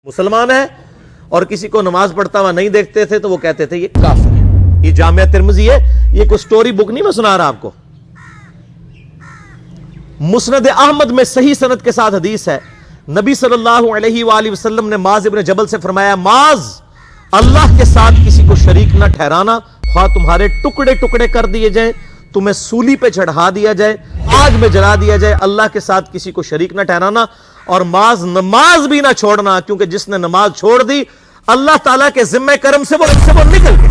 مسلمان ہے اور کسی کو نماز پڑھتا ہوا نہیں دیکھتے تھے تو وہ کہتے تھے یہ کافر ہے. یہ جامعہ ترمذی ہے, یہ کوئی سٹوری بک نہیں میں سنا رہا آپ کو. مسند احمد میں صحیح سند کے ساتھ حدیث ہے, نبی صلی اللہ علیہ وآلہ وسلم نے معاذ ابن جبل سے فرمایا, معاذ اللہ کے ساتھ کسی کو شریک نہ ٹھہرانا, خواہ تمہارے ٹکڑے ٹکڑے کر دیے جائیں, تمہیں سولی پہ چڑھا دیا جائے, آگ میں جلا دیا جائے, اللہ کے ساتھ کسی کو شریک نہ ٹھہرانا. اور معاذ نماز بھی نہ چھوڑنا, کیونکہ جس نے نماز چھوڑ دی اللہ تعالیٰ کے ذمہ کرم سے وہ نکل گیا.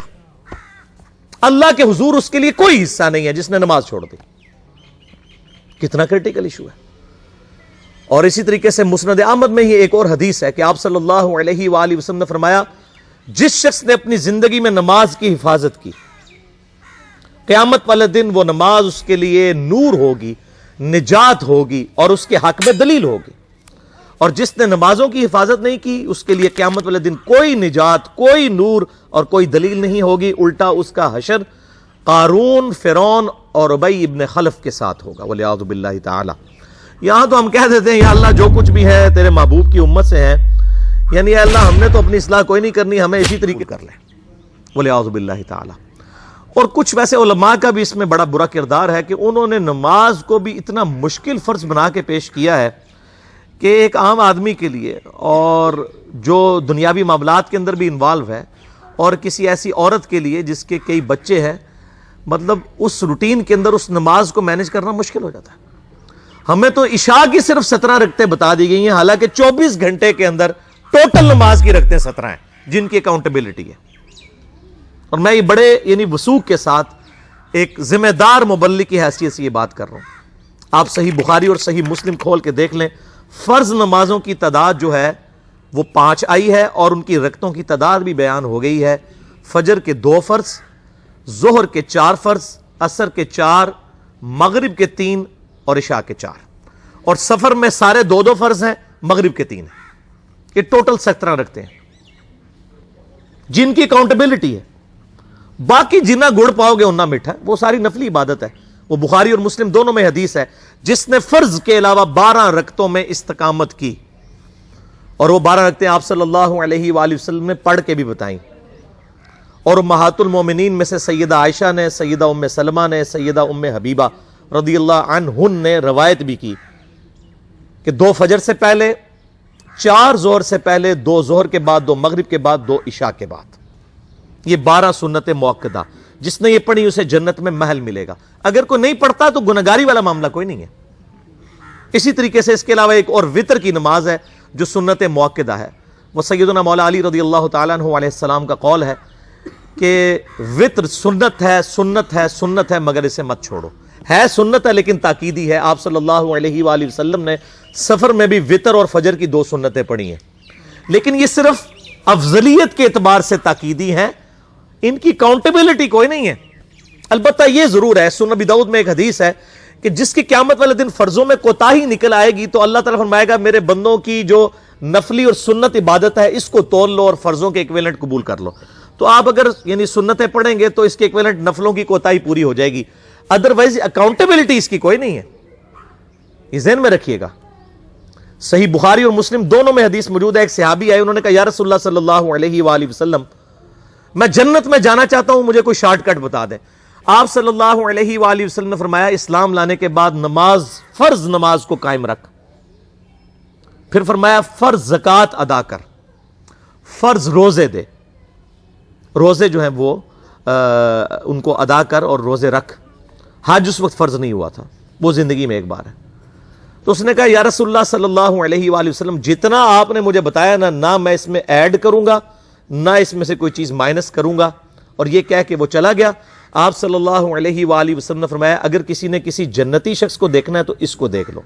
اللہ کے حضور اس کے لیے کوئی حصہ نہیں ہے جس نے نماز چھوڑ دی. کتنا کرٹیکل ایشو ہے. اور اسی طریقے سے مسند احمد میں ہی ایک اور حدیث ہے کہ آپ صلی اللہ علیہ وآلہ وسلم نے فرمایا, جس شخص نے اپنی زندگی میں نماز کی حفاظت کی, قیامت والے دن وہ نماز اس کے لیے نور ہوگی, نجات ہوگی اور اس کے حق میں دلیل ہوگی. اور جس نے نمازوں کی حفاظت نہیں کی اس کے لیے قیامت والے دن کوئی نجات, کوئی نور اور کوئی دلیل نہیں ہوگی. الٹا اس کا حشر قارون, فرعون اور ابی ابن خلف کے ساتھ ہوگا, والعیاذ باللہ تعالی. یہاں تو ہم کہہ دیتے ہیں یا اللہ جو کچھ بھی ہے تیرے محبوب کی امت سے ہیں, یعنی اے اللہ ہم نے تو اپنی اصلاح کوئی نہیں کرنی, ہمیں اسی طریقے کر لیں, والعیاذ باللہ تعالی. اور کچھ ویسے علماء کا بھی اس میں بڑا برا کردار ہے کہ انہوں نے نماز کو بھی اتنا مشکل فرض بنا کے پیش کیا ہے کہ ایک عام آدمی کے لیے اور جو دنیاوی معاملات کے اندر بھی انوالو ہے اور کسی ایسی عورت کے لیے جس کے کئی بچے ہیں, مطلب اس روٹین کے اندر اس نماز کو مینج کرنا مشکل ہو جاتا ہے. ہمیں تو عشاء کی صرف 17 رکعتیں بتا دی گئی ہیں, حالانکہ 24 گھنٹے کے اندر ٹوٹل نماز کی رکعتیں 17 ہیں جن کی اکاؤنٹیبلٹی ہے. اور میں یہ بڑے وثوق کے ساتھ ایک ذمہ دار مبلغ کی حیثیت سے یہ بات کر رہا ہوں. آپ صحیح بخاری اور صحیح مسلم کھول کے دیکھ لیں, فرض نمازوں کی تعداد جو ہے وہ 5 آئی ہے اور ان کی رکعتوں کی تعداد بھی بیان ہو گئی ہے. فجر کے 2 فرض, ظہر کے 4 فرض, عصر کے 4, مغرب کے 3 اور عشاء کے 4. اور سفر میں سارے 2 فرض ہیں, مغرب کے 3 ہیں. یہ ٹوٹل 17 رکھتے ہیں جن کی اکاؤنٹیبلٹی ہے. باقی جنہ گڑ پاؤ گے انہ میٹھا, وہ ساری نفلی عبادت ہے. وہ بخاری اور مسلم دونوں میں حدیث ہے, جس نے فرض کے علاوہ 12 رکعتوں میں استقامت کی, اور وہ 12 رکعتیں آپ صلی اللہ علیہ وآلہ وسلم نے پڑھ کے بھی بتائیں. اور امہات المومنین میں سے سیدہ عائشہ نے, سیدہ ام سلمہ نے, سیدہ ام حبیبہ رضی اللہ عنہن نے روایت بھی کی کہ 2 فجر سے پہلے, 4 ظہر سے پہلے, 2 ظہر کے بعد, 2 مغرب کے بعد, 2 عشاء کے بعد. یہ 12 سنت موقدہ, جس نے یہ پڑھی اسے جنت میں محل ملے گا. اگر کوئی نہیں پڑھتا تو گنہگاری والا معاملہ کوئی نہیں ہے. اسی طریقے سے اس کے علاوہ ایک اور وطر کی نماز ہے جو سنت موقدہ ہے. وہ سیدنا مولا علی رضی اللہ تعالیٰ عنہ علیہ السلام کا قول ہے کہ وطر سنت ہے, سنت ہے, سنت ہے, مگر اسے مت چھوڑو. ہے سنت ہے لیکن تاکیدی ہے. آپ صلی اللہ علیہ وآلہ وسلم نے سفر میں بھی وطر اور فجر کی 2 سنتیں پڑھی ہیں, لیکن یہ صرف افضلیت کے اعتبار سے تاکیدی ہیں, ان کی کاؤنٹیبلٹی کوئی نہیں ہے. البتہ یہ ضرور ہے, سنن ابی داؤد میں ایک حدیث ہے کہ جس کی قیامت والے دن فرضوں میں کوتاہی نکل آئے گی تو اللہ تعالیٰ فرمائے گا میرے بندوں کی جو نفلی اور سنت عبادت ہے اس کو تول لو اور فرضوں کے ایکویلنٹ قبول کر لو. تو آپ اگر سنتیں پڑھیں گے تو اس کے ایکویلنٹ نفلوں کی کوتاہی پوری ہو جائے گی, ادروائز اکاؤنٹیبلٹی اس کی کوئی نہیں ہے. یہ ذہن میں رکھیے گا. صحیح بخاری اور مسلم دونوں میں حدیث موجود ہے. ایک صحابی آئے, انہوں نے کہا یا رسول اللہ صلی اللہ علیہ وآلہ وسلم, میں جنت میں جانا چاہتا ہوں, مجھے کوئی شارٹ کٹ بتا دیں. آپ صلی اللہ علیہ وآلہ وسلم نے فرمایا اسلام لانے کے بعد نماز, فرض نماز کو قائم رکھ. پھر فرمایا فرض زکوٰۃ ادا کر, فرض روزے دے, روزے جو ہیں وہ ان کو ادا کر اور روزے رکھ. حج اس وقت فرض نہیں ہوا تھا, وہ زندگی میں ایک بار ہے. تو اس نے کہا یا رسول اللہ صلی اللہ علیہ وآلہ وسلم جتنا آپ نے مجھے بتایا نہ میں اس میں ایڈ کروں گا نہ اس میں سے کوئی چیز مائنس کروں گا. اور یہ کہہ کے وہ چلا گیا. آپ صلی اللہ علیہ وآلہ وسلم نے فرمایا اگر کسی نے کسی جنتی شخص کو دیکھنا ہے تو اس کو دیکھ لو,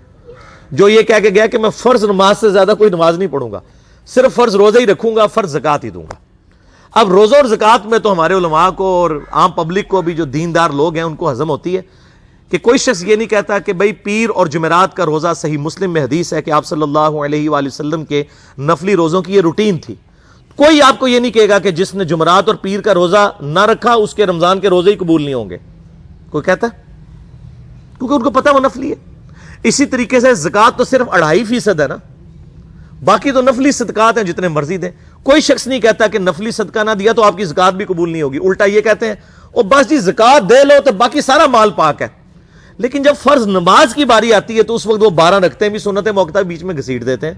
جو یہ کہہ کے گیا کہ میں فرض نماز سے زیادہ کوئی نماز نہیں پڑھوں گا, صرف فرض روزہ ہی رکھوں گا, فرض زکوٰۃ ہی دوں گا. اب روزہ اور زکوٰۃ میں تو ہمارے علماء کو اور عام پبلک کو بھی جو دیندار لوگ ہیں ان کو ہضم ہوتی ہے کہ کوئی شخص یہ نہیں کہتا کہ بھئی پیر اور جمعرات کا روزہ, صحیح مسلم میں حدیث ہے کہ آپ صلی اللہ علیہ وآلہ وسلم کے نفلی روزوں کی یہ روٹین تھی. کوئی آپ کو یہ نہیں کہے گا کہ جس نے جمعرات اور پیر کا روزہ نہ رکھا اس کے رمضان کے روزے ہی قبول نہیں ہوں گے. کوئی کہتا ہے؟ کیونکہ ان کو پتہ وہ نفلی ہے. اسی طریقے سے زکوٰۃ تو صرف 2.5% ہے نا, باقی تو نفلی صدقات ہیں جتنے مرضی دیں. کوئی شخص نہیں کہتا کہ نفلی صدقہ نہ دیا تو آپ کی زکات بھی قبول نہیں ہوگی. الٹا یہ کہتے ہیں او بس جی زکات دے لو تو باقی سارا مال پاک ہے. لیکن جب فرض نماز کی باری آتی ہے تو اس وقت وہ 12 رکھتے ہیں بھی سنت موقتہ بیچ میں گھسیٹ دیتے ہیں.